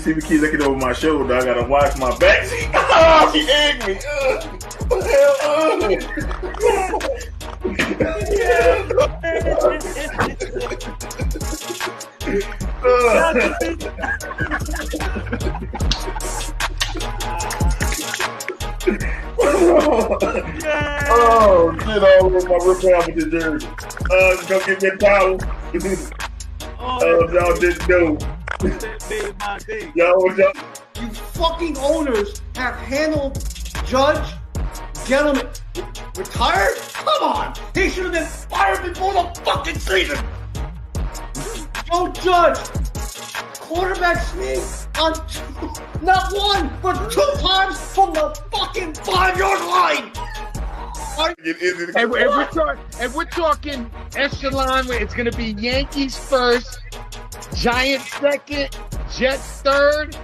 see me keep looking over my shoulder. I gotta watch my back. Oh, she egged me. Oh, shit all over my rip out with the jersey. Go get me a towel. Y'all didn't know. Y'all. You fucking owners have handled Judge Gentleman retired? Come on! He should have been fired before the fucking season! Joe Judge, quarterback sneak on not one, but 2 times from the fucking 5-yard line! And we're talking echelon, it's going to be Yankees first, Giants second, Jets third,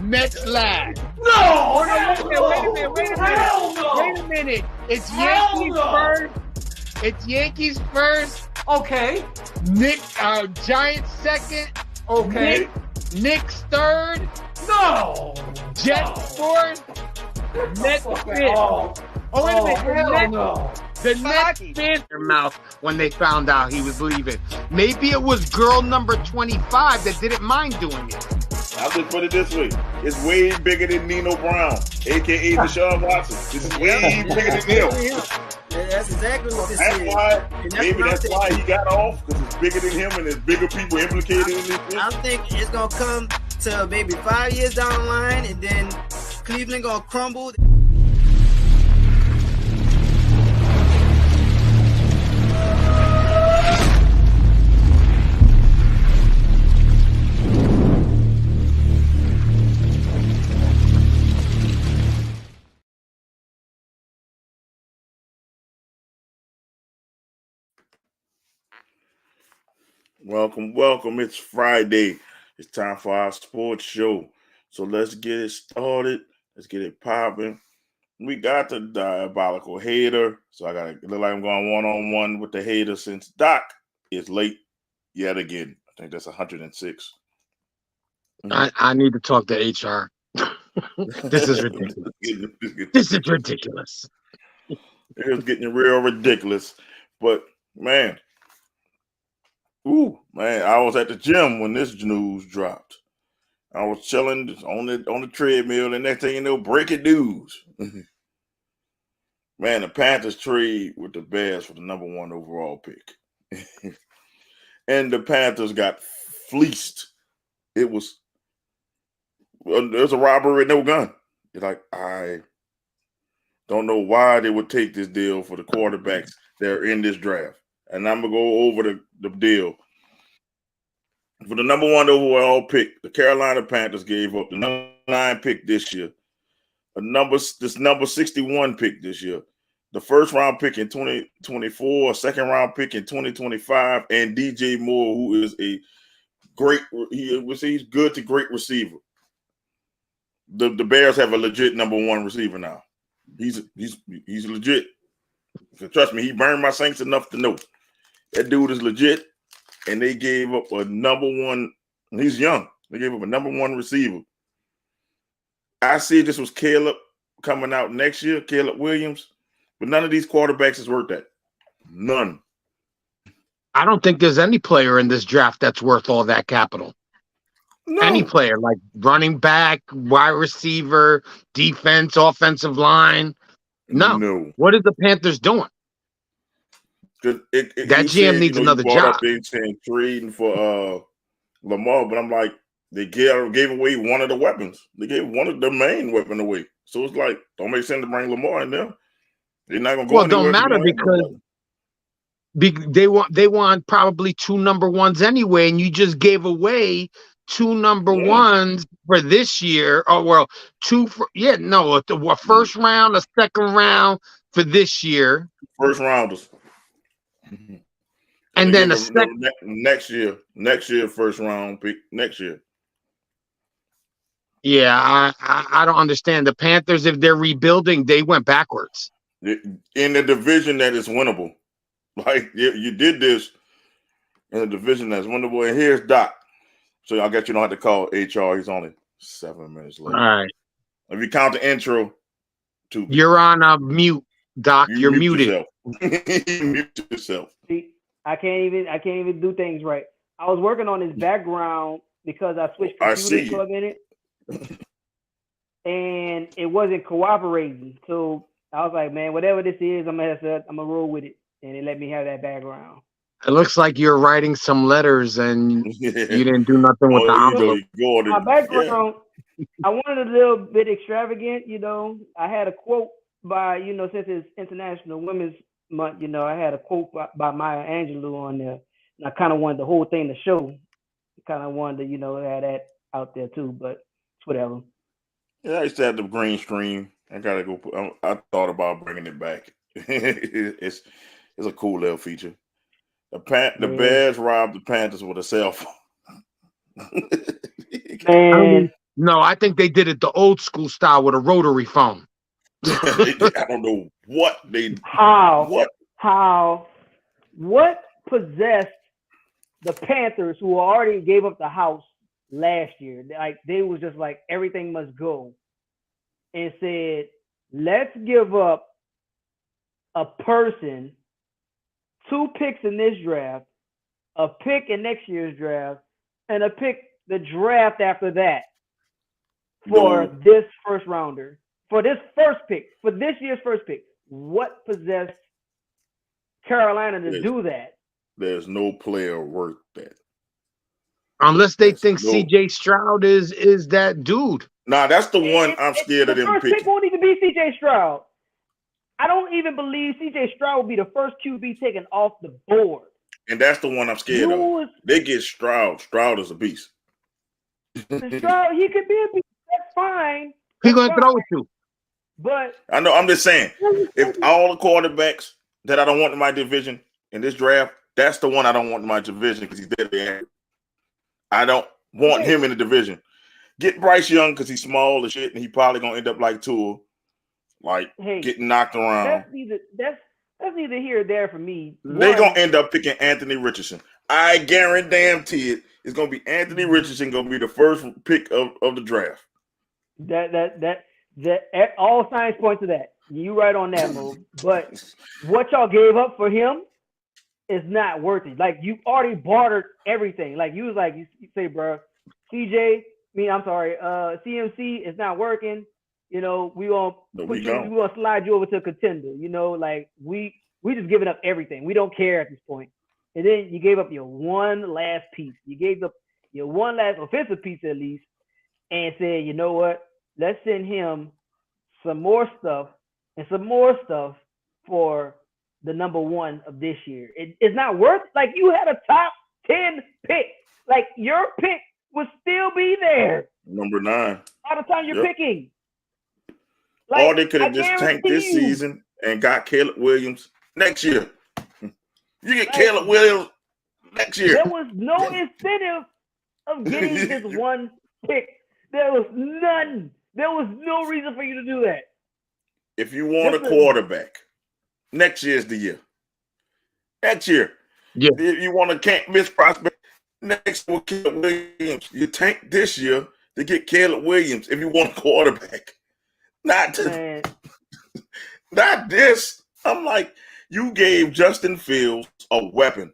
Mets last. No! Wait a minute. It's Yankees first. It's Yankees first. Okay. Giants second. Okay. Knicks third. No! Jets fourth. Mets fifth. Wait a minute. The Nets bit their mouth when they found out he was leaving. Maybe it was girl number 25 that didn't mind doing it. I'll just put it this way. It's way bigger than Nino Brown, a.k.a. Deshaun Watson. This is way bigger than him. Yeah, that's exactly what this is. That's why he got off, because it's bigger than him and there's bigger people implicated in this. I think it's going to come to maybe 5 years down the line, and then Cleveland going to crumble. Welcome. It's Friday. It's time for our sports show. So let's get it started. Let's get it popping. We got the diabolical hater. So I gotta look like I'm going one-on-one with the hater since Doc is late yet again. I think that's 106. I need to talk to HR. This is ridiculous. This is ridiculous. It's getting real ridiculous. But man, I was at the gym when this news dropped. I was chilling on the treadmill, and next thing you know, breaking news. Man, the Panthers trade with the Bears for the number 1 overall pick. And the Panthers got fleeced. There's a robbery with no gun. You're like, I don't know why they would take this deal for the quarterbacks that are in this draft. And I'm going to go over the deal. For the number 1 overall pick, the Carolina Panthers gave up the number 9 pick this year, this number 61 pick this year, the first round pick in 2024, a second round pick in 2025, and DJ Moore, who is a he's good to great receiver. The Bears have a legit number 1 receiver now. He's legit. So trust me, he burned my Saints enough to know that dude is legit. And they gave up a number 1. He's young. They gave up a number 1 receiver. I see this was Caleb coming out next year, Caleb Williams. But none of these quarterbacks is worth that. None. I don't think there's any player in this draft that's worth all that capital. No. Any player, like running back, wide receiver, defense, offensive line. No. What are the Panthers doing? That GM needs another job. They saying trading for Lamar, but I'm like, they gave away one of the weapons. They gave one of the main weapon away. So it's like, don't make sense to bring Lamar in there. They're not gonna go. Well, it don't matter because they want probably 2 number 1s anyway, and you just gave away 2 number 1s for this year. Oh well, 2 for a first round, a second round for this year. First rounders. And then next year, first round pick next year. Yeah, I don't understand. The Panthers, if they're rebuilding, they went backwards. In the division that is winnable. Like, you did this in a division that's winnable. And here's Doc. So I guess you don't have to call HR. He's only 7 minutes All left. right. If you count the intro, 2 minutes. You're on a mute, Doc. You're mute muted. yourself. You mute yourself. See, I can't even do things right. I was working on this background because I switched I computers see you. plug in it, and it wasn't cooperating. So I was like, man, whatever this is, I'm gonna roll with it, and it let me have that background. It looks like you're writing some letters and you didn't do nothing with the envelope. My background, I wanted a little bit extravagant, you know. I had a quote by, you know, since it's International Women's Month, you know, I had a quote by Maya Angelou on there. And I kind of wanted the whole thing to show. Kind of wanted to, you know, have that out there too, but it's whatever. Yeah, I used to have the green screen. I gotta go. I thought about bringing it back. it's a cool little feature. The Bears robbed the Panthers with a cell phone. Man, no, I think they did it the old school style with a rotary phone. I don't know what they what possessed the Panthers, who already gave up the house last year. Like, they was just like, everything must go, and said, let's give up a person, 2 picks in this draft, a pick in next year's draft, and a pick the draft after that for this first rounder, for this first pick, for this year's first pick. What possessed Carolina to do that? There's no player worth that. Unless they think CJ Stroud is that dude. Nah, that's the one I'm scared of them picking. The first pick won't even be CJ Stroud. I don't even believe CJ Stroud will be the first QB taken off the board. And that's the one I'm scared of. They get Stroud. Stroud is a beast. Stroud, he could be a beast. That's fine. He's going to throw it to. But I know, I'm just saying, if all the quarterbacks that I don't want in my division in this draft, that's the one I don't want in my division because he's dead there. I don't want him in the division. Get Bryce Young because he's small as shit and he probably going to end up like Tua, like getting knocked around. That's neither here or there for me. They're going to end up picking Anthony Richardson. I guarantee it. It's going to be Anthony Richardson going to be the first pick of the draft. That all signs point to that. You right on that move. But what y'all gave up for him is not worth it. Like, you already bartered everything. Like, you was like, you say, bro, CMC is not working. You know, we gonna slide you over to a contender. You know, like, we just giving up everything. We don't care at this point. And then you gave up your one last piece. You gave up your one last offensive piece at least, and said, you know what? Let's send him some more stuff and some more stuff for the number 1 of this year. It's not worth, like, you had a top 10 pick. Like, your pick would still be there. Number 9. By the time you're picking. Like, or they could have just tanked this season and got Caleb Williams next year. You get Caleb Williams next year. There was no incentive of getting this one pick. There was none. There was no reason for you to do that. If you want a quarterback, next year's the year. Next year. Yeah. If you want a can't miss prospect, next year with Caleb Williams. You tank this year to get Caleb Williams if you want a quarterback. Not this. I'm like, you gave Justin Fields a weapon.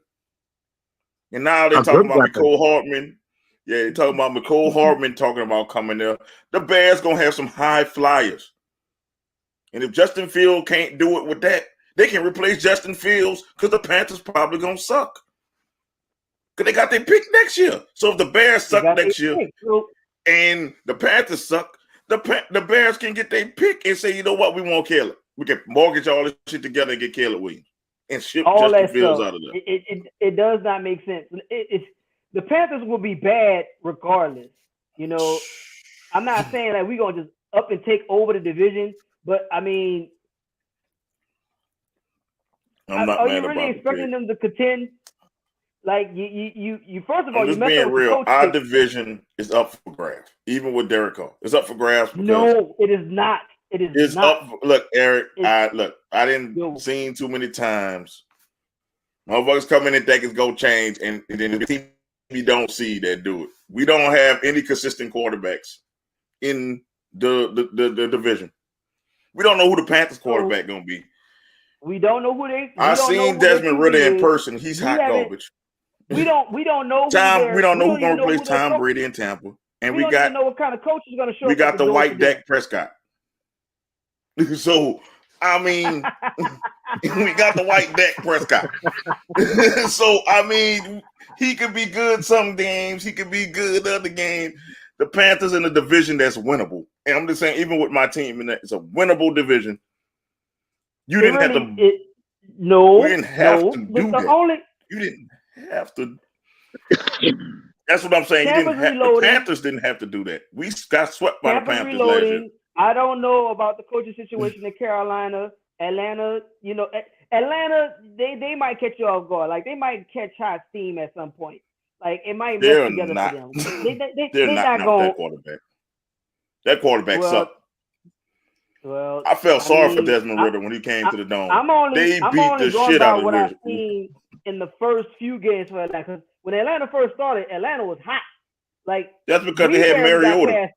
And now they're talking about Mecole Hardman. Yeah, they're talking about Mecole Hardman talking about coming there. The Bears going to have some high flyers. And if Justin Fields can't do it with that, they can replace Justin Fields because the Panthers probably going to suck. Because they got their pick next year. So if the Bears suck next year and the Panthers suck, the Bears can get their pick and say, you know what, we want Caleb. We can mortgage all this shit together and get Caleb Williams and ship all Justin Fields out of there. It does not make sense. The Panthers will be bad regardless. You know, I'm not saying that we're going to just up and take over the division, but I mean, are you really expecting them to contend? Like, you first of all, I'm just being real. Our division is up for grabs, even with Derek Carr. It's up for grabs. No, it is not. It's not. Up. Look, Eric. I didn't seen too many times. Motherfuckers come in and think it's gonna change, and then the team we don't see that do it. We don't have any consistent quarterbacks in the division. We don't know who the Panthers quarterback gonna be. We don't know who they. I seen Desmond Ritter in person. He's hot garbage. We don't know Who we don't who's even gonna know replace who their Tom coach- Brady in Tampa. And we don't even know what kind of coach is going to show up. We got the white today. Dak Prescott. So I mean, we got the white Dak Prescott. So I mean, he could be good some games. He could be good other games. The Panthers in a division that's winnable. And I'm just saying, even with my team, it's a winnable division. You didn't have to. We didn't have to do that. You didn't have to. That's what I'm saying. The Panthers didn't have to do that. We got swept by the Panthers last year. I don't know about the coaching situation in Carolina, Atlanta. You know, Atlanta, they might catch you off guard. Like they might catch hot steam at some point. Like it might mess together for them. They're not going. That quarterback. That quarterback sucked. Well, I felt sorry for Desmond Ritter when he came to the Dome. They beat the shit out of what I've seen in the first few games for Atlanta. Because when Atlanta first started, Atlanta was hot. Like that's because they had Mariota.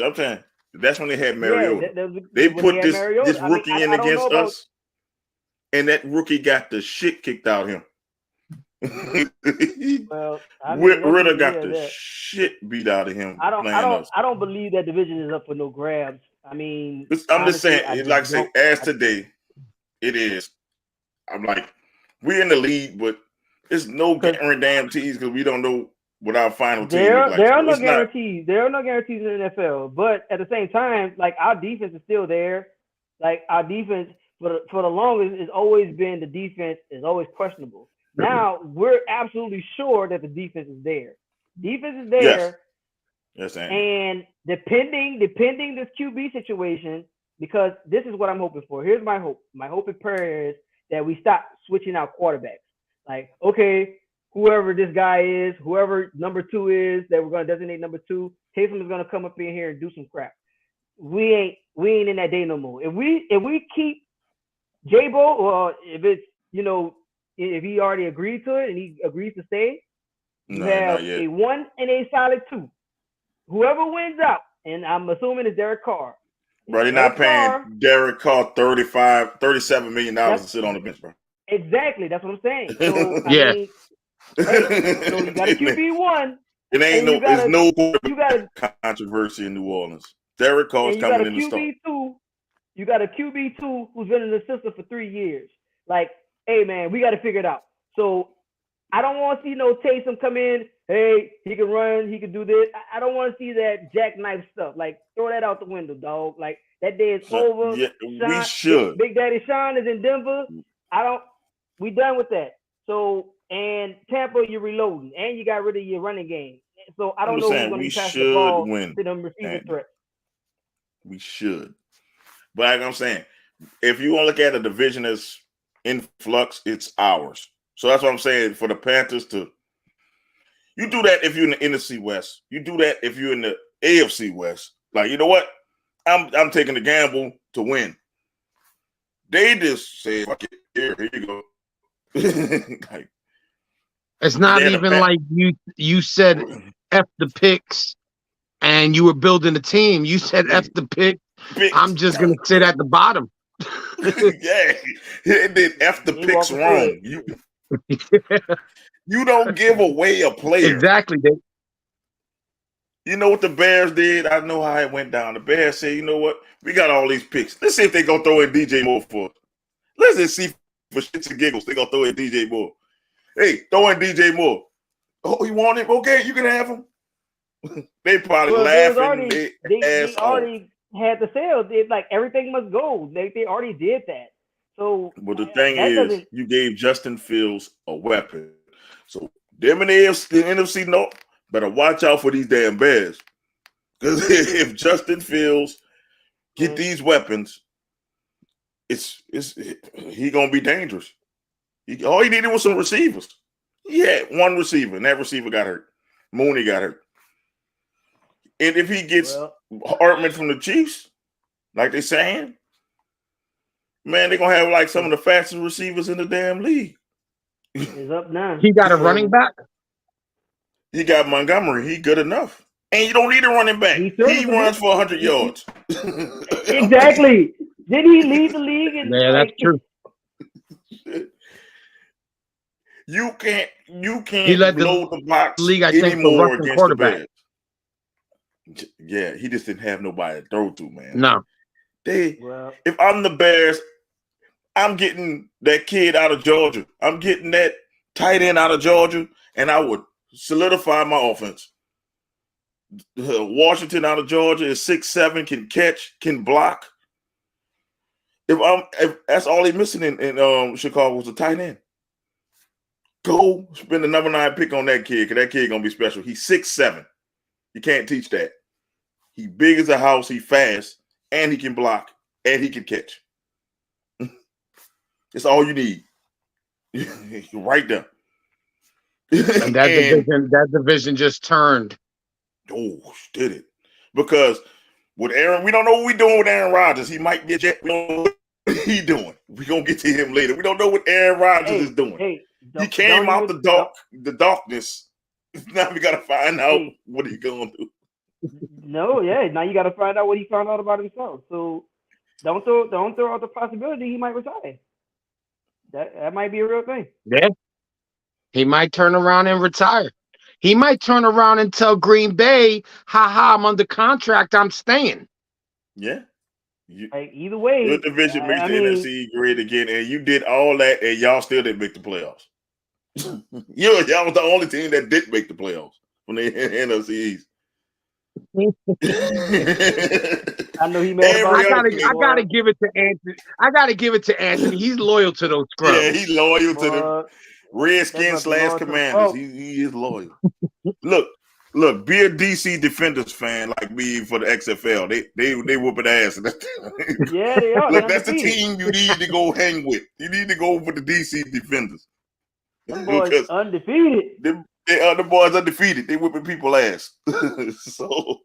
I'm saying that's when they had Mariota. They put this rookie in against us, and that rookie got the shit kicked out of him. Well, Ritter got the shit beat out of him. I don't believe that division is up for no grabs. I mean, I'm just saying, like I say, as today, it is. I'm like, we're in the lead, but there's no guarantees because we don't know what our final team is like. There are no guarantees. There are no guarantees in the NFL. But at the same time, like our defense is still there. Like our defense for the longest has always been the defense is always questionable. Now we're absolutely sure that the defense is there. Defense is there. Yes, and depending this QB situation, because this is what I'm hoping for. Here's my hope. My hope and prayer is that we stop switching out quarterbacks. Like, okay, whoever this guy is, whoever number 2 is that we're going to designate number 2, Taysom is going to come up in here and do some crap. We ain't in that day no more. If we keep J-Bo, or if it's, you know, if he already agreed to it and he agrees to stay, you have a 1 and a solid 2. Whoever wins out, and I'm assuming it's Derek Carr. Bro, they're not paying Derek Carr $37 million to sit on the bench, bro. Exactly, that's what I'm saying. So, I mean, so you got a QB1. It ain't there's no controversy in New Orleans. Derek Carr's coming in the start. You got a QB2 who's been in the system for 3 years. Like, hey man, we got to figure it out. So I don't want to see no Taysom come in. Hey, he can run, he can do this. I don't want to see that jackknife stuff. Like, throw that out the window, dog. Like, that day is over. Yeah, we should. Big Daddy Sean is in Denver. We done with that. So, and Tampa, you're reloading, and you got rid of your running game. So I don't know who's going to pass the ball to them receiving threats. We should. But like I'm saying, if you want to look at a division that's in flux, it's ours. So that's what I'm saying for the Panthers to. You do that if you're in the NFC West. You do that if you're in the AFC West. Like, you know what? I'm taking the gamble to win. They just say, "Fuck it, here you go." Like, it's not even like you said F the picks and you were building a team. You said F the pick. I'm just gonna sit at the bottom. Yeah, it did F the picks wrong. You don't give away a player. Exactly. You know what the Bears did? I know how it went down. The Bears said, you know what? We got all these picks. Let's see if they gonna throw in DJ Moore for. Let's just see for shits and giggles. They gonna throw in DJ Moore. Hey, throw in DJ Moore. Oh, you want him? Okay, you can have him. They probably laughing. They already had the sale. Like everything must go. They already did that. So, but the thing is, you gave Justin Fields a weapon. So them in the NFC North better watch out for these damn Bears. Because if Justin Fields get these weapons, he gonna be dangerous. All he needed was some receivers. He had one receiver, and that receiver got hurt. Mooney got hurt. And if he gets Hartman from the Chiefs, like they're saying, man, they're gonna have like some of the fastest receivers in the damn league. He's up now. He got a running back. He got Montgomery. He good enough. And you don't need a running back. He He runs for 100 yards. Exactly. Did he leave the league? And Yeah, that's true. You can't He led blow the box league, I think, for anymore rushing against the quarterback. Bears. Yeah, he just didn't have nobody to throw to, man. No. If I'm the Bears, I'm getting that kid out of Georgia. I'm getting that tight end out of Georgia, and I would solidify my offense. Washington out of Georgia is 6'7", can catch, can block. If that's all he's missing in Chicago was a tight end. Go spend the number 9 pick on that kid, because that kid gonna be special. He's 6'7". You can't teach that. He big as a house, he fast, and he can block, and he can catch. It's all you need. Right there. And that division just turned. Oh, did it? Because with Aaron, we don't know what we're doing with Aaron Rodgers. He might get jet. We don't know what he's doing. We're gonna get to him later. We don't know what Aaron Rodgers is doing. He came out the darkness. Now we gotta find out what he's gonna do. No, yeah. Now you gotta find out what he found out about himself. So don't throw out the possibility he might retire. That might be a real thing. Yeah. He might turn around and retire. He might turn around and tell Green Bay, I'm under contract, I'm staying. Yeah. Either way, your division makes the NFC great again, and you did all that, and y'all still didn't make the playoffs. Y'all was the only team that didn't make the playoffs from the NFC East. I know he mad about I gotta give it to Anthony. I gotta give it to Anthony. He's loyal to those scrubs. Yeah, he's loyal to the Redskins / Commanders. He is loyal. Look, be a DC Defenders fan like me for the XFL. They whooping ass. Yeah, they are. Look, that's the team you need to go hang with. You need to go with the DC Defenders. Them boys undefeated. The boys undefeated. They whipping people ass. So,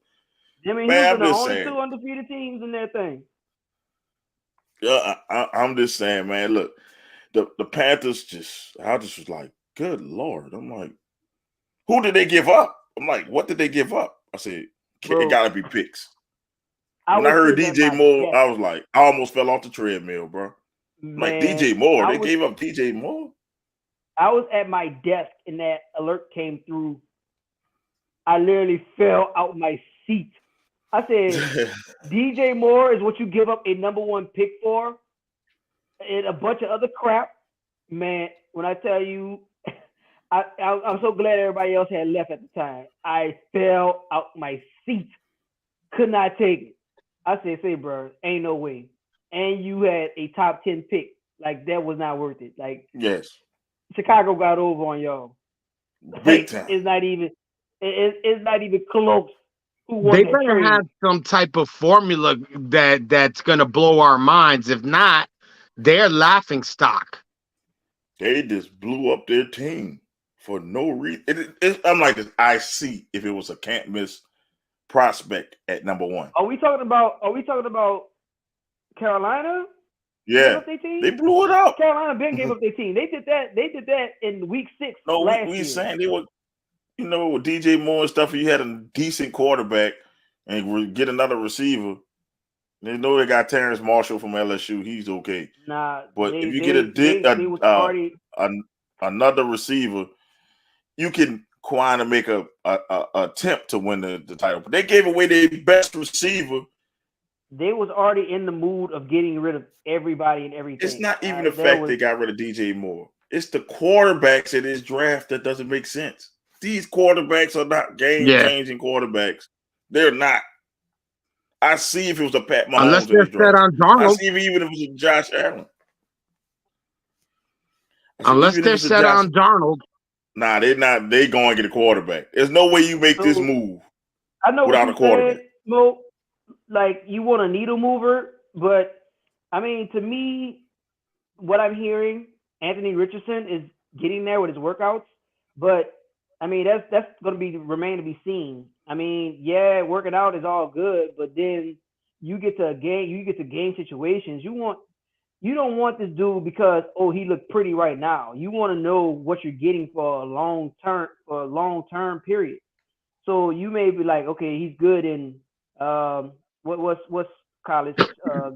Jimmy man, Houston, the only 2 undefeated teams in that thing. Yeah, I'm just saying, man. Look, the Panthers I just was like, good Lord. I'm like, who did they give up? I'm like, what did they give up? I said, it gotta be picks. When I heard DJ Moore, I was like, I almost fell off the treadmill, bro. I'm like, DJ Moore, they gave up DJ Moore. I was at my desk and that alert came through. I literally fell out my seat. I said, DJ Moore is what you give up a number 1 pick for, and a bunch of other crap. Man, when I tell you, I'm so glad everybody else had left at the time. I fell out my seat. Could not take it. I said, say, bro, ain't no way. And you had a top 10 pick. Like, that was not worth it. Like, yes. Chicago got over on y'all. Big time. It's not even close. They better have some type of formula that's gonna blow our minds. If not, they're laughing stock. They just blew up their team for no reason. I'm like this. I see if it was a can't miss prospect at number 1. Are we talking about Carolina? Yeah, they blew it out. Carolina Ben gave up their team. They did that in week 6. No, we saying they were, with DJ Moore and stuff. You had a decent quarterback and get another receiver. They know they got Terrence Marshall from LSU. He's okay. Nah, but if you get another receiver, you can kind of make a attempt to win the title. But they gave away their best receiver. They was already in the mood of getting rid of everybody and everything. It's not even the fact they got rid of DJ Moore. It's the quarterbacks in this draft that doesn't make sense. These quarterbacks are not game-changing quarterbacks. They're not. I see if it was a Pat Mahomes. Unless they're set on Darnold. I see even if it was a Josh Allen. Unless they're set on Darnold. Nah, they're not. They going to get a quarterback. There's no way you make this move without a quarterback. Mo, like, you want a needle mover, but I mean, to me, what I'm hearing, Anthony Richardson is getting there with his workouts, but I mean, that's going to remain to be seen. I mean, yeah, working out is all good, but then you get to game situations. You don't want this dude because he looked pretty right now. You want to know what you're getting for a long term period. So you may be like, okay, he's good in what's college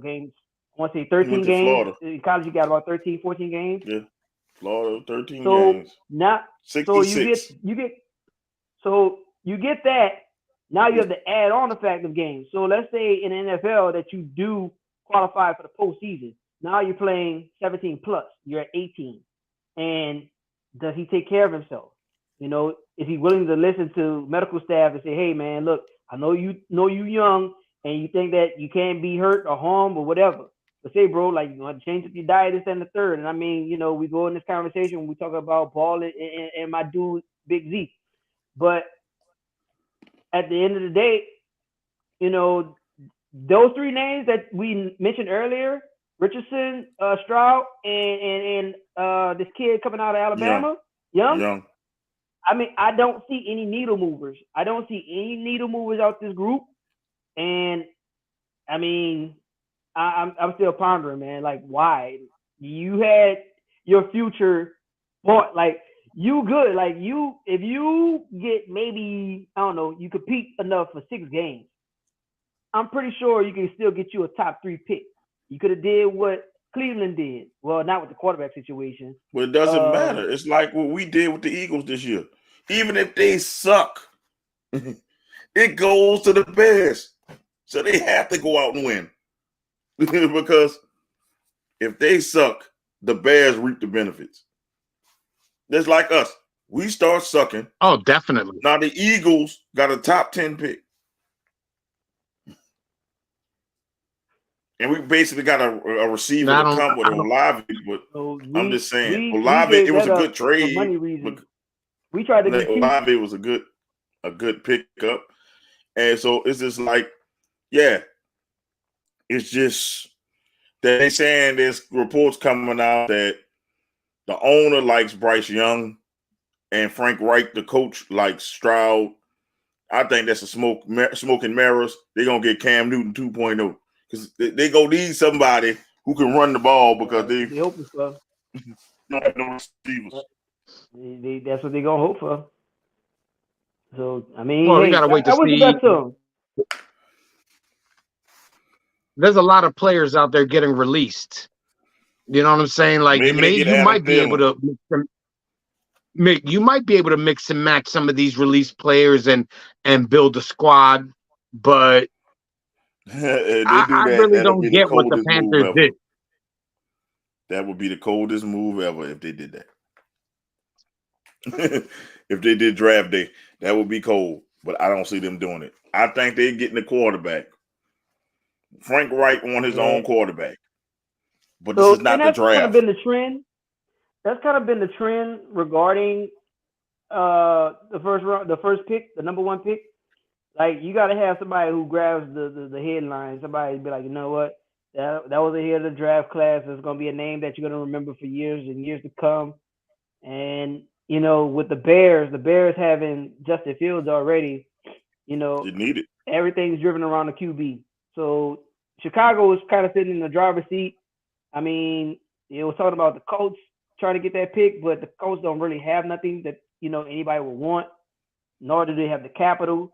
games? I want to say He went 13 to games. Florida. In college, you got about 13, 14 games. Yeah, Florida, 13 So games, now, so you 66. get that. Now you have to add on the fact of games. So let's say in the NFL that you do qualify for the postseason. Now you're playing 17 plus. You're at 18, and does he take care of himself? You know, is he willing to listen to medical staff and say, "Hey, man, look, I know you young, and you think that you can't be hurt or harmed or whatever. But say, bro, like you want to change up your diet, this and the third." And I mean, you know, we go in this conversation when we talk about ball and my dude Big Z, but at the end of the day, you know, those three names that we mentioned earlier, Richardson, Stroud, and this kid coming out of Alabama, Young. I mean, I don't see any needle movers. I don't see any needle movers out this group. And I mean, I'm still pondering, man. Like, why? You had your future bought. Like, you good. Like, if you get maybe, I don't know, you compete enough for 6 games, I'm pretty sure you can still get you a top 3 pick. You could have did what Cleveland did. Well, not with the quarterback situation. Well, it doesn't matter. It's like what we did with the Eagles this year. Even if they suck, it goes to the Bears. So they have to go out and win. Because if they suck, the Bears reap the benefits. Just like us. We start sucking. Oh, definitely. Now the Eagles got a top 10 pick. And we basically got a receiver to come with Olave, but I'm just saying, Olave, it was a good trade. Money reasons. We tried to get Olave was a good pickup. And so it's just like, yeah, it's just that they saying there's reports coming out that the owner likes Bryce Young and Frank Reich, the coach, likes Stroud. I think that's a smoke and mirrors. They're going to get Cam Newton 2.0 because they go need somebody who can run the ball because they hope so. Don't have no receivers. That's what they're going to hope for. So, I mean, well, we got to wait to see. I wish the best to them. There's a lot of players out there getting released. You know what I'm saying? Like you might be able to mix and match some of these released players and build a squad, but I really don't get what the Panthers did. That would be the coldest move ever if they did that. If they did draft day, that would be cold. But I don't see them doing it. I think they're getting the quarterback. Frank Reich on his own quarterback. But this is not the draft. That's kind of been the trend. That's kind of been the trend regarding the first pick, the number 1 pick. Like you got to have somebody who grabs the headline. Somebody be like, you know what, that was a hit of the draft class. It's gonna be a name that you're gonna remember for years and years to come. And you know, with the Bears having Justin Fields already, you know, you need it. Everything's driven around the QB. So Chicago was kind of sitting in the driver's seat. I mean, it was talking about the Colts trying to get that pick, but the Colts don't really have nothing that, you know, anybody would want, nor do they have the capital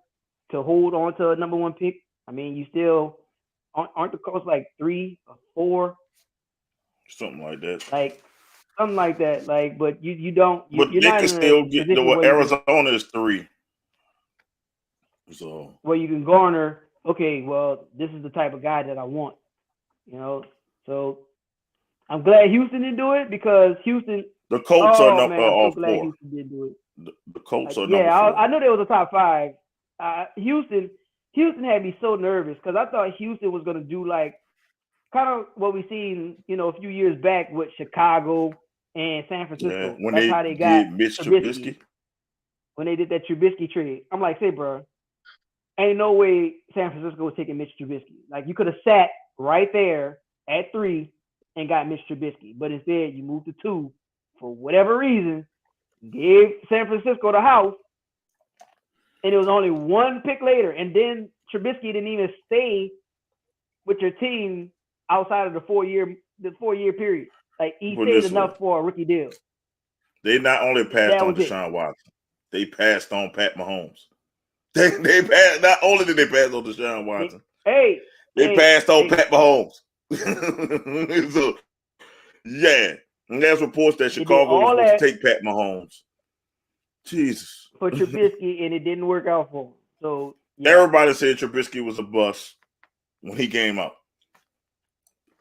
to hold on to a number 1 pick. I mean, you still aren't the Colts like 3 or 4? Something like that. Like something like that. Like, but you don't. But you're they not can still get Arizona is 3. So where you can garner. Okay, well, this is the type of guy that I want. You know, so I'm glad Houston didn't do it because Houston. The Colts are number 4. Houston didn't do it. The Colts are number 4. I know there was a top 5. Houston had me so nervous because I thought Houston was going to do like kind of what we seen, you know, a few years back with Chicago and San Francisco. Yeah, that's how they got Mitch Trubisky. When they did that Trubisky trade, I'm like, say, bro, ain't no way San Francisco was taking Mitch Trubisky. Like you could have sat right there at 3 and got Mitch Trubisky, but instead you moved to 2 for whatever reason, gave San Francisco the house, and it was only 1 pick later, and then Trubisky didn't even stay with your team outside of the 4-year period. Like he stayed enough for a rookie deal. They not only passed on Deshaun Watson, they passed on Pat Mahomes. They passed. Not only did they pass on Deshaun Watson, Hey, they passed on Pat Mahomes. So, yeah, and there's reports that Chicago was supposed to take Pat Mahomes. Jesus. For Trubisky, and it didn't work out for him. So yeah. Everybody said Trubisky was a bust when he came out.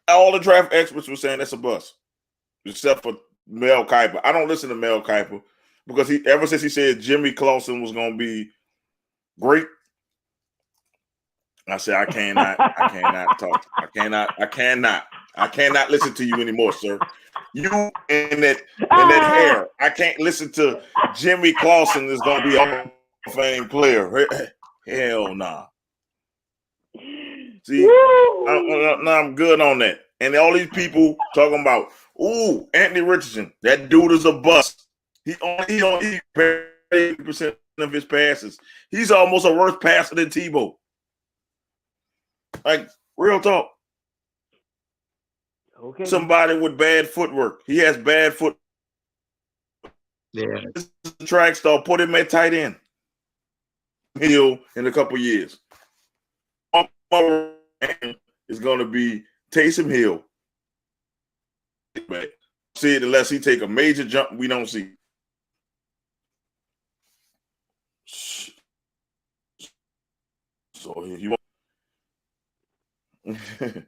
All the draft experts were saying that's a bust, except for Mel Kiper. I don't listen to Mel Kiper because ever since he said Jimmy Clausen was going to be great, I said I cannot talk. I cannot listen to you anymore, sir. You and that hair. I can't listen to Jimmy Clausen is going to be a Hall of Fame player. Hell nah. See, I'm good on that. And all these people talking about, ooh, Anthony Richardson, that dude is a bust. He only 80% of his passes. He's almost a worse passer than Tebow. Like, real talk. Okay. Somebody with bad footwork. He has bad foot. Yeah. Track star, put him at tight end. Hill in a couple years. Is going to be Taysom Hill. See it unless he take a major jump we don't see. So you.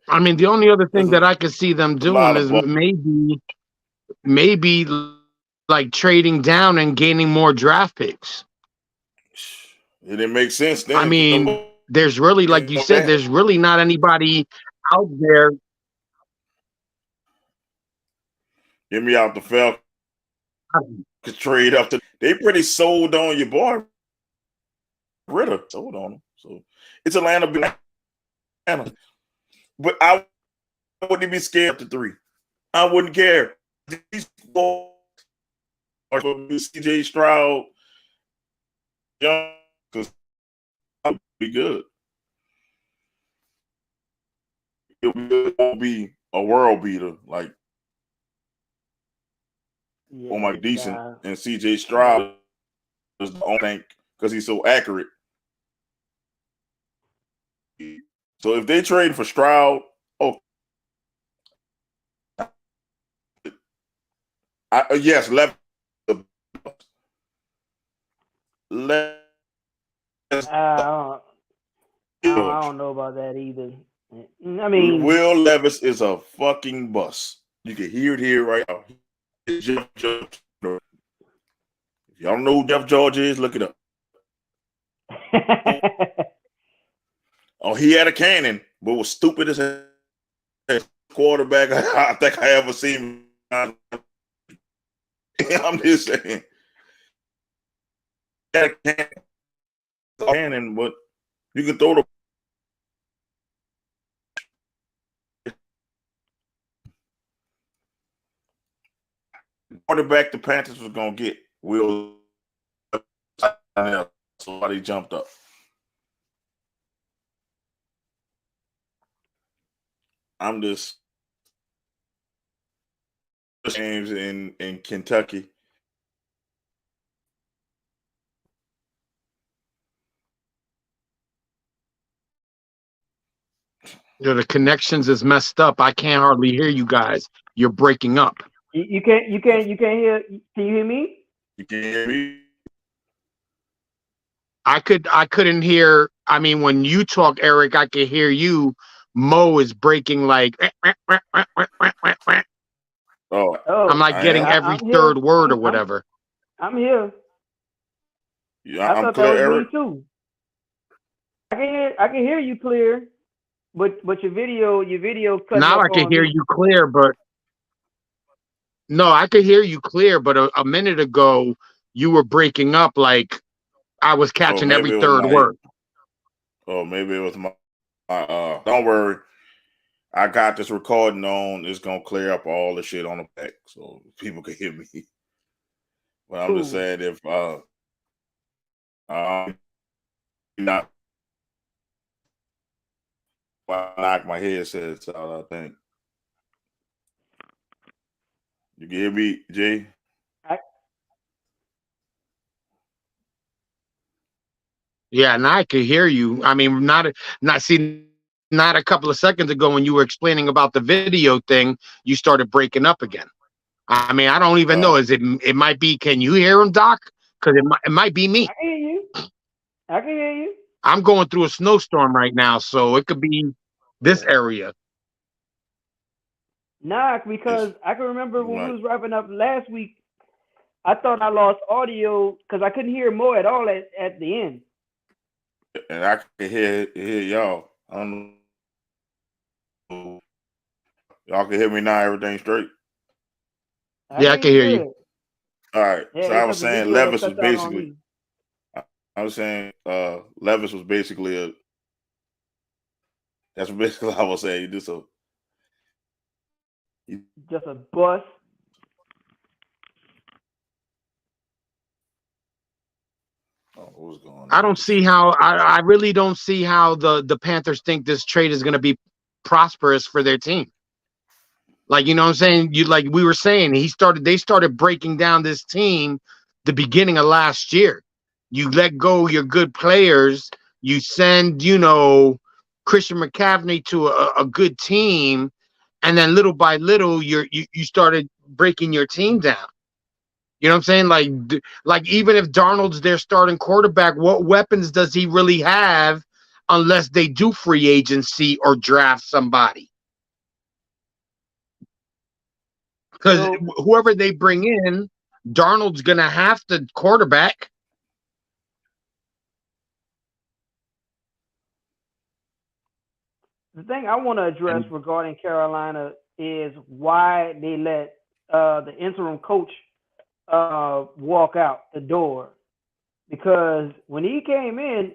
I mean, the only other thing that I could see them doing is maybe like trading down and gaining more draft picks. It didn't make sense then. I mean, there's really, like you said, there's really not anybody out there. Get me out the Falcons. Trade up to. They pretty sold on your boy. Ritter sold on him. So it's Atlanta. But I wouldn't be scared up to 3. I wouldn't care. These boys are going to be CJ Stroud. Because I'll be good. It won't be a world beater like decent. And CJ Stroud is the only thing because he's so accurate. So if they trade for Stroud, yes, left. I don't know about that either. I mean, Will Levis is a fucking bust. You can hear it here right now. If y'all know who Jeff George is, look it up. He had a cannon, but was stupid as a quarterback I think I ever seen. I'm just saying. He had a cannon, but you can throw the quarterback the Panthers was gonna get. Will somebody jumped up. I'm just games in Kentucky. The connections is messed up. I can't hardly hear you guys. You're breaking up. You can't hear. Can you hear me? You can hear me. I couldn't hear. I mean, when you talk, Eric, I could hear you. Mo is breaking like. Oh, I'm like getting every third word or whatever. I'm here. Yeah, I'm thought clear, that was Eric. me too. I can hear you clear, but your video cut. Now I can hear you clear, but no, I could hear you clear. But a minute ago, you were breaking up like I was catching every third word. Oh, maybe it was my. Don't worry. I got this recording on. It's gonna clear up all the shit on the back, so people can hear me. But I'm just saying, if not, I knock my headsets out. I think you can hear me, Jay. Yeah, now I could hear you. I mean, not a couple of seconds ago when you were explaining about the video thing, you started breaking up again. I mean, I don't even know. Is it might be? Can you hear him, Doc? Because it might be me. I can hear you. I can hear you. I'm going through a snowstorm right now, so it could be this Yeah. area. Nah, It's because I can remember when we like, was wrapping up last week. I thought I lost audio because I couldn't hear Mo at all at the end. and I can hear y'all. I don't know. Y'all can hear me now. Everything straight. I Yeah, can I hear can you hear you. good. All right. Yeah, So I it's was because the saying video had Levis was cut out on basically. me. I was saying Levis was basically a. That's basically what I was saying. You, Just a bust. oh, what's going I on with don't this see phone? how. I really don't see how the Panthers think this trade is going to be prosperous for their team. Like, you know what I'm saying? You like we were saying, they started breaking down this team the beginning of last year. You let go your good players, you send, Christian McCaffrey to a good team, and then little by little you started breaking your team down. You know what I'm saying? Like even if Darnold's their starting quarterback, what weapons does he really have unless they do free agency or draft somebody? Because So whoever they bring in, Darnold's gonna have to quarterback. the thing I want to address And regarding Carolina is why they let the interim coach walk out the door. Because when he came in,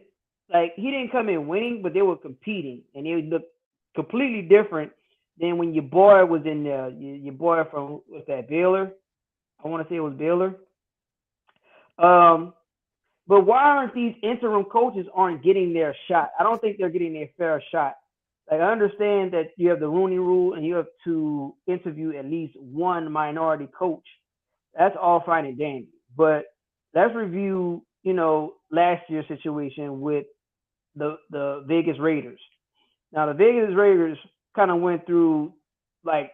like he didn't come in winning, but they were competing, and they looked completely different than when your boy was in there. Your boy from what's that Baylor? I want to say it was Baylor. Um, but why aren't these interim coaches aren't getting their shot? I don't think they're getting their fair shot. Like I understand that you have the Rooney Rule and you have to interview at least one minority coach. That's all fine and dandy. But let's review, last year's situation with the Vegas Raiders. Now the Vegas Raiders kind of went through like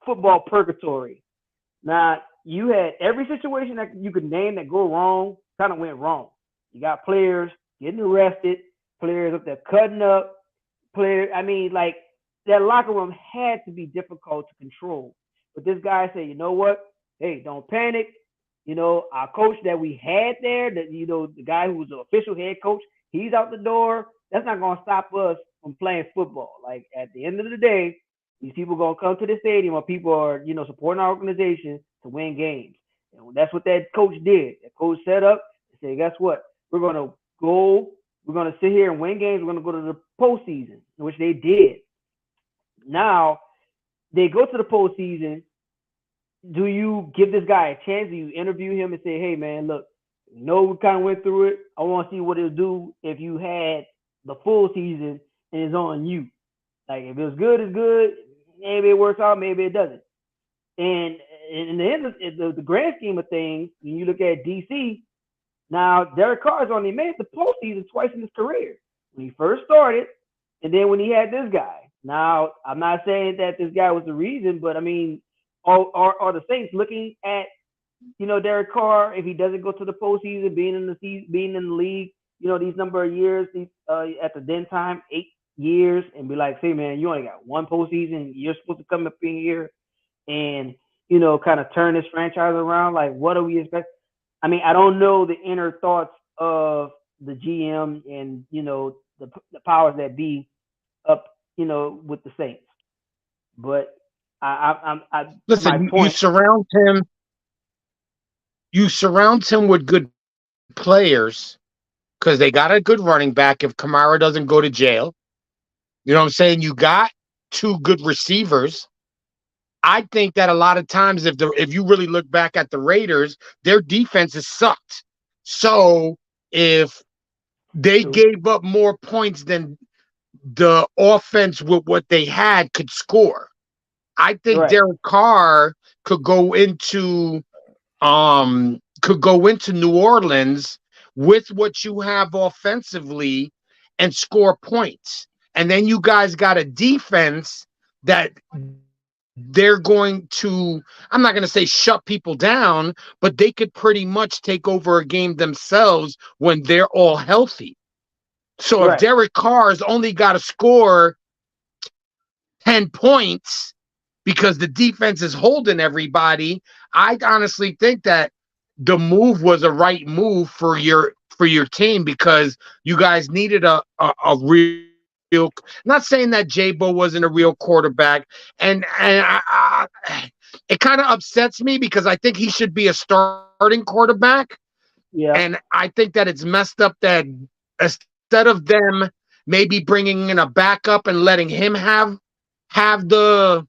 football purgatory. Now you had every situation that you could name that go wrong kind of went wrong. You got players getting arrested, players up there cutting up, players. I mean, like that locker room had to be difficult to control. But this guy said, you know what? Hey, don't panic. Our coach that we had there, the guy who was the official head coach, he's out the door. That's not gonna stop us from playing football. Like at the end of the day, these people gonna come to the stadium or people are, supporting our organization to win games. And that's what that coach did. That coach set up and said, guess what? We're gonna go, we're gonna sit here and win games, we're gonna go to the postseason, which they did. Now they go to the postseason. Do you give this guy a chance? Do you interview him and say, hey man, look, we kind of went through it. I want to see what it'll do if you had the full season and it's on you. Like if it's good, it's good. Maybe it works out, maybe it doesn't. And in the end, the grand scheme of things, when you look at DC, now Derek Carr's only made the postseason twice in his career. When he first started, and then when he had this guy. Now, I'm not saying that this guy was the reason, but I mean, are the Saints looking at Derek Carr if he doesn't go to the postseason, being in the league, these number of years, at the then time 8 years, and be like, say man, you only got one postseason, you're supposed to come up in here and kind of turn this franchise around. Like, what do we expect? I mean, I don't know the inner thoughts of the GM and the powers that be up with the Saints, but I to my listen, point. you surround him with good players because they got a good running back if Kamara doesn't go to jail. You know what I'm saying? You got two good receivers. I think that a lot of times, if you really look back at the Raiders, their defense has sucked. So if they True. gave up more points than the offense with what they had could score, I think Right. Derek Carr could go into New Orleans with what you have offensively and score points. And then you guys got a defense that they're going to, I'm not going to say shut people down, but they could pretty much take over a game themselves when they're all healthy. So if Right. Derek Carr's only got to score 10 points because the defense is holding everybody, I honestly think that the move was a right move for your team, because you guys needed a real, not saying that J-Bo wasn't a real quarterback, and it kind of upsets me because I think he should be a starting quarterback, and Yeah. I think that it's messed up that instead of them maybe bringing in a backup and letting him have the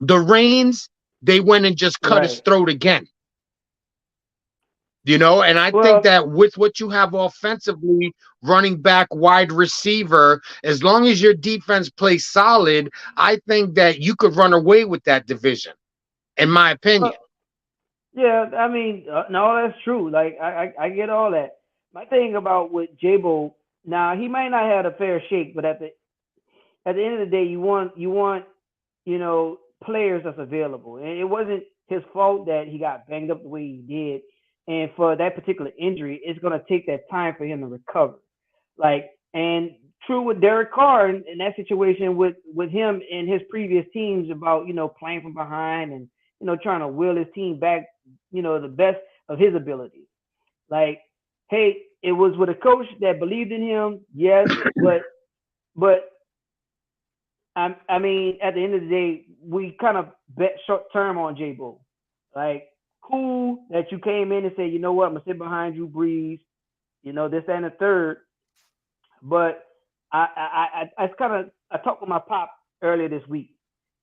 reins, they went and just cut his Right. throat again. And I think Well, that with what you have offensively, running back, wide receiver, as long as your defense plays solid, I think that you could run away with that division, in my opinion. well, yeah. I mean, no, that's true. Like, I get all that. My thing about with Jabo, now he might not have a fair shake, but at the end of the day, you want players that's available, and it wasn't his fault that he got banged up the way he did, and for that particular injury, it's gonna take that time for him to recover. Like, and true with Derek Carr in that situation with him and his previous teams about playing from behind and trying to will his team back, the best of his ability. Like, hey, it was with a coach that believed in him, yes, but I mean, at the end of the day, we kind of bet short term on J Bull. Like, cool that you came in and said, you know what, I'm gonna sit behind Drew Brees, this that, and the third. But I kind of I talked with my pop earlier this week,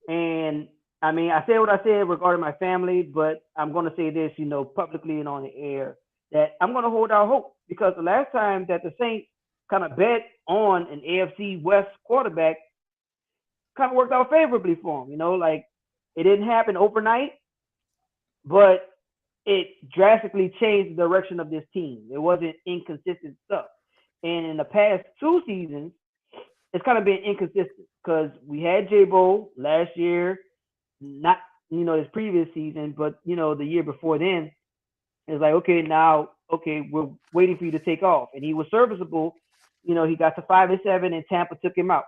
and I mean, I said what I said regarding my family, but I'm gonna say this, publicly and on the air, that I'm gonna hold out hope, because the last time that the Saints kind of bet on an AFC West quarterback, kind of worked out favorably for him. Like, it didn't happen overnight, but it drastically changed the direction of this team. It wasn't inconsistent stuff. And in the past 2 seasons, it's kind of been inconsistent because we had J-Bo last year, not his previous season, but the year before then. It's like, okay, now, okay, we're waiting for you to take off, and he was serviceable. He got to 5-7, and Tampa took him out.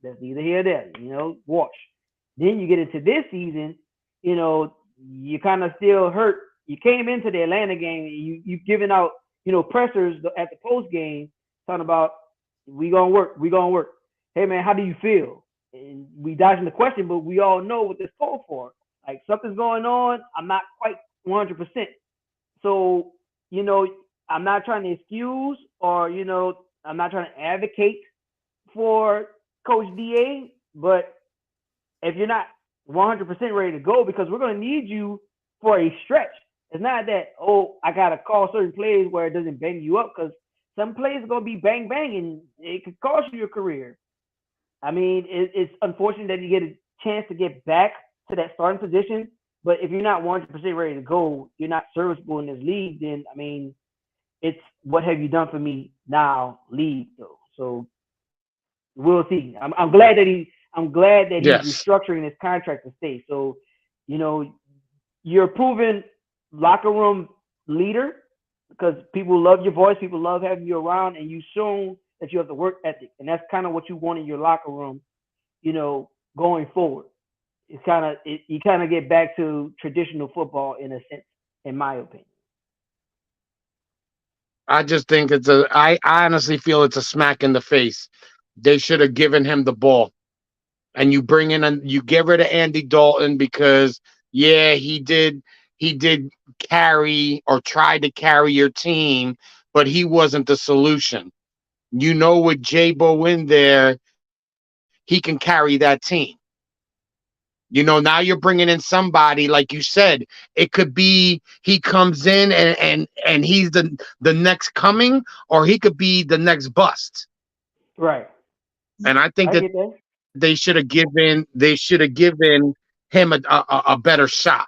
That's neither here nor there. Watch. Then you get into this season, you kind of still hurt. You came into the Atlanta game, you've given out, pressers at the post game, talking about, we gonna work. Hey man, how do you feel? And we dodging the question, but we all know what this called for. Like, something's going on. I'm not quite 100%. So, I'm not trying to excuse, or, I'm not trying to advocate for Coach DA, but if you're not 100% ready to go, because we're going to need you for a stretch. It's not that, oh, I got to call certain plays where it doesn't bang you up, because some plays are going to be bang bang, and it could cost you your career. I mean, it's unfortunate that you get a chance to get back to that starting position, but if you're not 100% ready to go, you're not serviceable in this league, then, I mean, it's what have you done for me now league, though. So we'll see. I'm glad that he's Yes. restructuring his contract to stay. So, you're a proven locker room leader, because people love your voice, people love having you around, and you've shown that you have the work ethic, and that's kind of what you want in your locker room, going forward. It's kind of you kind of get back to traditional football in a sense, in my opinion. I just think I honestly feel it's a smack in the face. They should have given him the ball. And you bring in and you get rid of Andy Dalton, because yeah, he did carry or tried to carry your team, but he wasn't the solution. With J-Bo in there, he can carry that team. Now you're bringing in somebody, like you said, it could be he comes in and he's the next coming, or he could be the next bust. Right. And I think I that get that. they should have given him a better shot.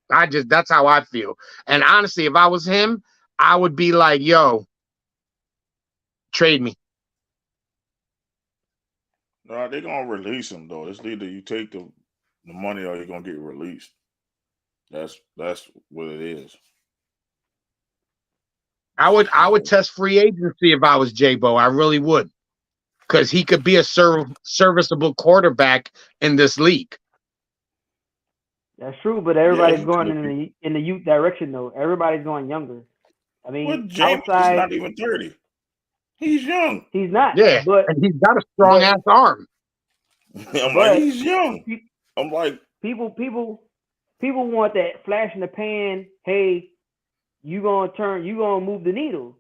That's how I feel. And honestly, if I was him, I would be like, yo, trade me. No, they're gonna release him though. It's either you take the money or you're gonna get released. That's what it is. I would test free agency if I was J-Bo. I really would. Because he could be a serviceable quarterback in this league. That's true, but everybody's he going could be. in the youth direction though. Everybody's going younger. I mean, But James is outside not even 30. He's young. he's not. Yeah, But and he's got a strong ass arm. I'm like, but he's young. I'm like, people want that flash in the pan. Hey, you gonna move the needle.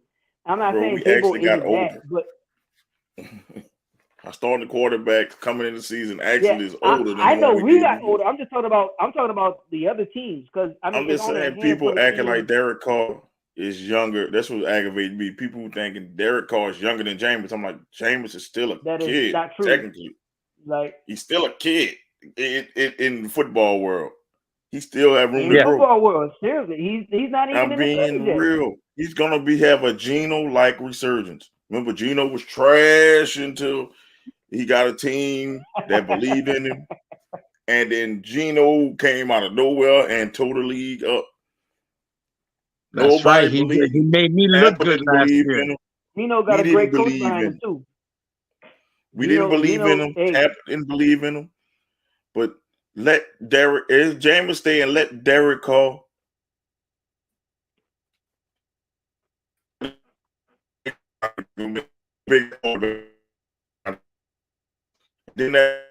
I'm not bro, saying we J-Bo actually got isn't that, older. but Our starting quarterback coming in the season yeah, actually is older than I the know one we we gave got you. older. I'm talking about the other teams because I mean I'm it's just only a saying handful people of acting teams. like Derek Carr is younger. That's what aggravated me. People thinking Derek Carr is younger than Jameis. I'm like, Jameis is still a That is kid, not true. technically. Like He's still a kid in the football world. He still have room in to the grow. football world, seriously, he's not even I'm in the thirties being yet. real. He's gonna have a Geno-like resurgence. Remember, Geno was trash until he got a team that believed in him, and then Geno came out of nowhere and tore the league up. That's Nobody right. He believed. made me look Tampa good didn't last believe year. in him. Gino got We a didn't great coach believe behind in him him. too. We didn't believe in him. Hey, Tampa didn't believe in him. But let Jameis stay and let Derek Carr. Big then that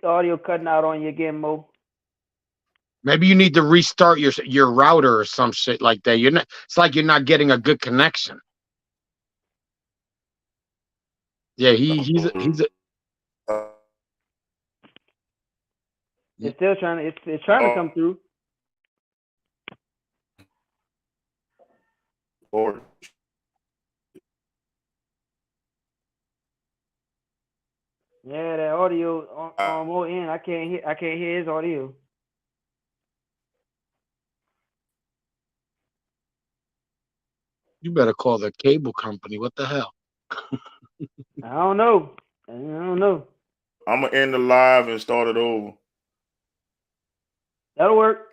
the audio cutting out on you again, Mo. Maybe you need to restart your router or some shit like that. You're not. It's like you're not getting a good connection. Yeah, he's a. It's still trying. It's trying to come through. Lord. Yeah, that audio on Mo end. I can't hear his audio. You better call the cable company. What the hell? I don't know. I'm gonna end the live and start it over. That'll work.